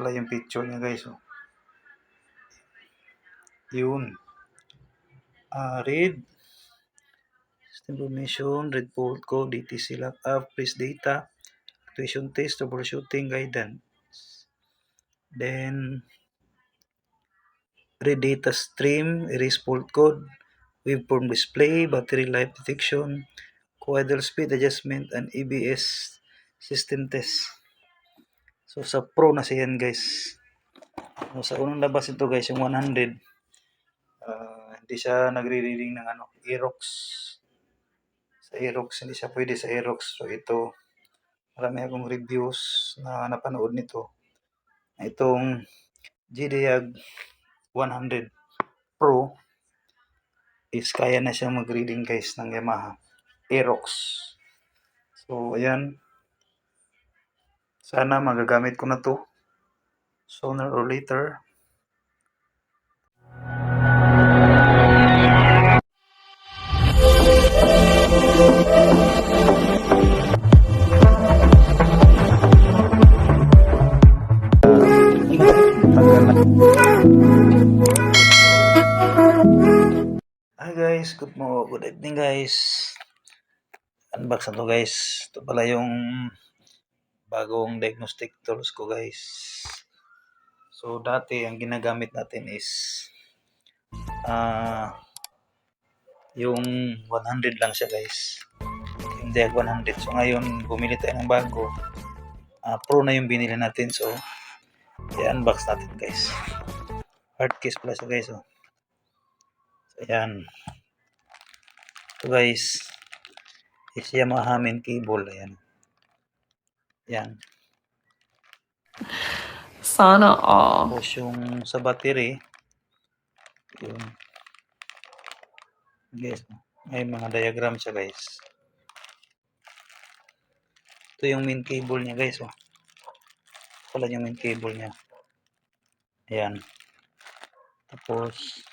pala yung picture niya guys. Oh. Yun. Read information, read fault code, DTC lockup, freeze data, actuation test, troubleshooting guidance. Then read data stream, erase fault code, waveform display, battery life detection, co-idle speed adjustment, and ABS system test. So sa Pro na siya yan guys. So, sa unang labas ito guys, yung 100, hindi siya nagre-reading ng Aerox. Sa Aerox, hindi siya pwede sa Aerox. So ito, marami akong reviews na napanood nito. Itong GDIAG 100 Pro is kaya na siya mag-reading guys ng Yamaha Aerox. So ayan, sana magagamit ko na to sooner or later. Hi guys, good evening guys. Unbox na to guys. Ito pala yung bagong diagnostic tools ko guys. So dati ang ginagamit natin is yung 100 lang siya guys. Yung DIAG 100. So ngayon bumili tayo ng bago. Pro na yung binili natin. So i-unbox natin guys. Hard case pala siya guys. So ayan. Ito guys is Yamaha main cable. Ayan. Ayan. Sana all. Tapos yung sa battery, yun. Guys, may mga diagram siya guys. Ito yung main cable niya guys. Oh. Pala yung main cable niya. Ayan. Tapos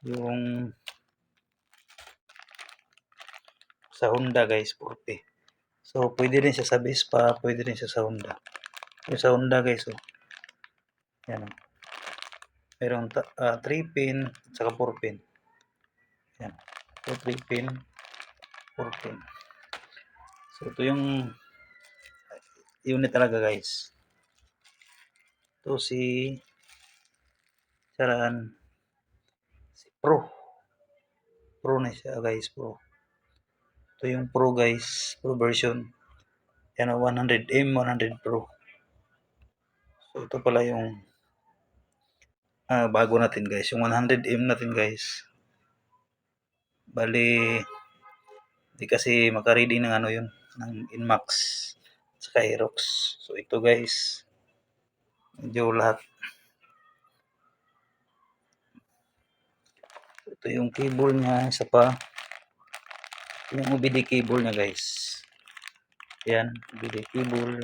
yung sa Honda guys, 40. So pwede rin siya sa Vespa, pwede rin siya sa Honda. Yung sa Honda guys, oh. Ayan. Mayroong 3 pin at saka 4 pin. Ayan. So 3 pin, 4 pin. So ito yung unit talaga guys. Ito si Saran, si Pro na siya guys, Pro. Ito yung Pro guys, Pro version. Yan, 100M 100 Pro. So ito pala yung bago natin guys, yung 100M natin guys. Bali di kasi makareading ng yun, ng Inmax saka Aerox. So ito guys, medyo lahat. Ito yung cable niya, isa pa yung OBD cable niya guys. Yan, OBD cable.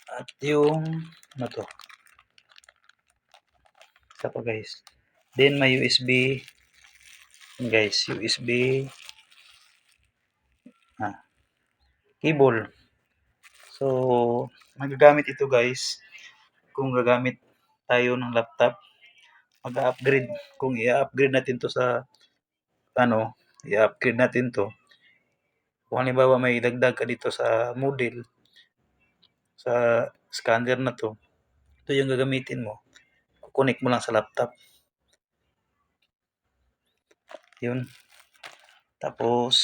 At yung to, isa pa guys. Then may USB guys, USB cable. So magagamit ito guys kung gagamit tayo ng laptop, mag-upgrade. Kung i-upgrade natin to sa i-upgrade natin to. Kung halimbawa may dagdag ka dito sa model, sa scanner na to, ito yung gagamitin mo. Kukonek mo lang sa laptop. Yun. Tapos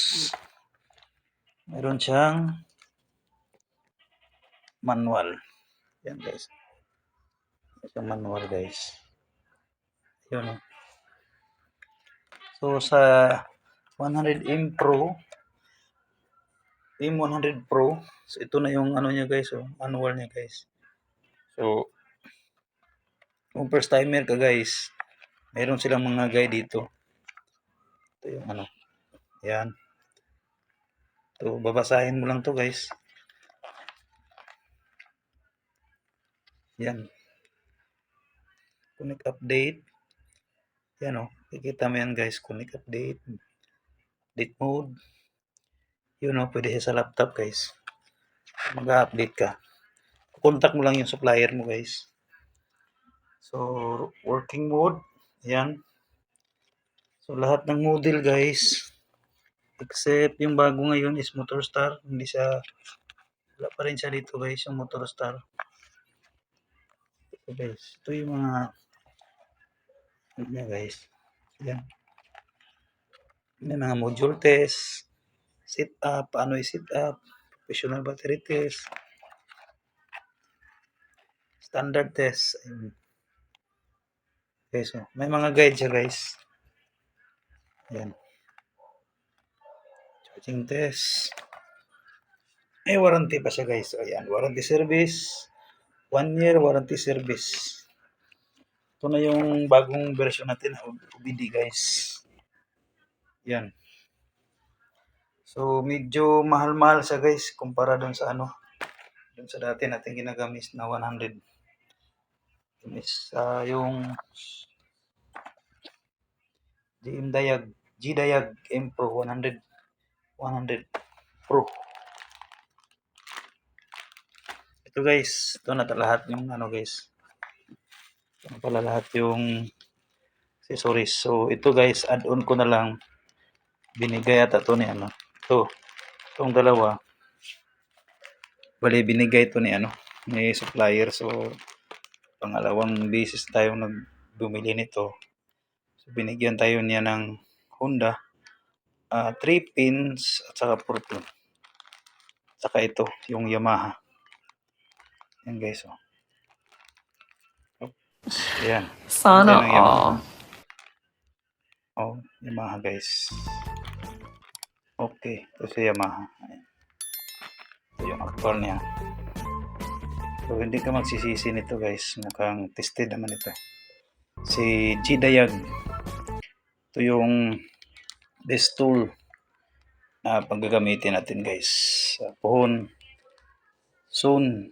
meron siyang manual. Yan guys. Yung manual guys. Yun. So sa 100M Pro, M100 Pro, so ito na yung niya guys, manual niya guys. So kung first timer ka guys, meron silang mga guide dito. Ito yung yan. So babasahin mo lang to guys. Yan. Connect update. Yan kikita mo yan guys, connect update. Update mode. Yun pwede siya sa laptop guys. Mag-update ka. contact mo lang yung supplier mo guys. So, working mode, yan. So, lahat ng model guys, except yung bago ngayon is Motor Star. Hindi siya, wala pa rin siya dito guys, yung Motor Star. Ito guys, ito yung mga, yan guys, yan. May mga module test, sit up, paano i-sit up, professional battery test, standard test. Ayun. Okay, so may mga guide siya guys. Ayan. Charging test. May warranty pa siya guys. So, ayan, warranty service. 1 year warranty service. Ito na yung bagong version natin ng OBD guys. Yan. So medyo mahal-mahal siya guys kumpara dun sa ano, dun sa dati natin ginagamit na 100. Is yung G-Diag M Pro 100 Pro. Ito guys, ito na lahat yung ano guys. Ito na pala lahat yung accessories. So ito guys, add-on ko na lang. Binigay ata to ni ano. Itong dalawa. Bali binigay to ni ano, ni supplier. So pangalawang beses tayo bumili nito. So binigyan tayo niya ng Honda 3 pins at saka 4 pin. Saka ito, yung Yamaha. Yan guys, oh. Oops, ayan. Sana Yan ang Yamaha. all. Oh, Yamaha guys. Okay, ito si Yamaha. Ayan. Ito yung actual niya. So hindi ka magsisisi nito guys. Mukhang tested naman ito. Si G-Diag. Ito yung best tool na paggagamitin natin guys. Sa puhon. Soon.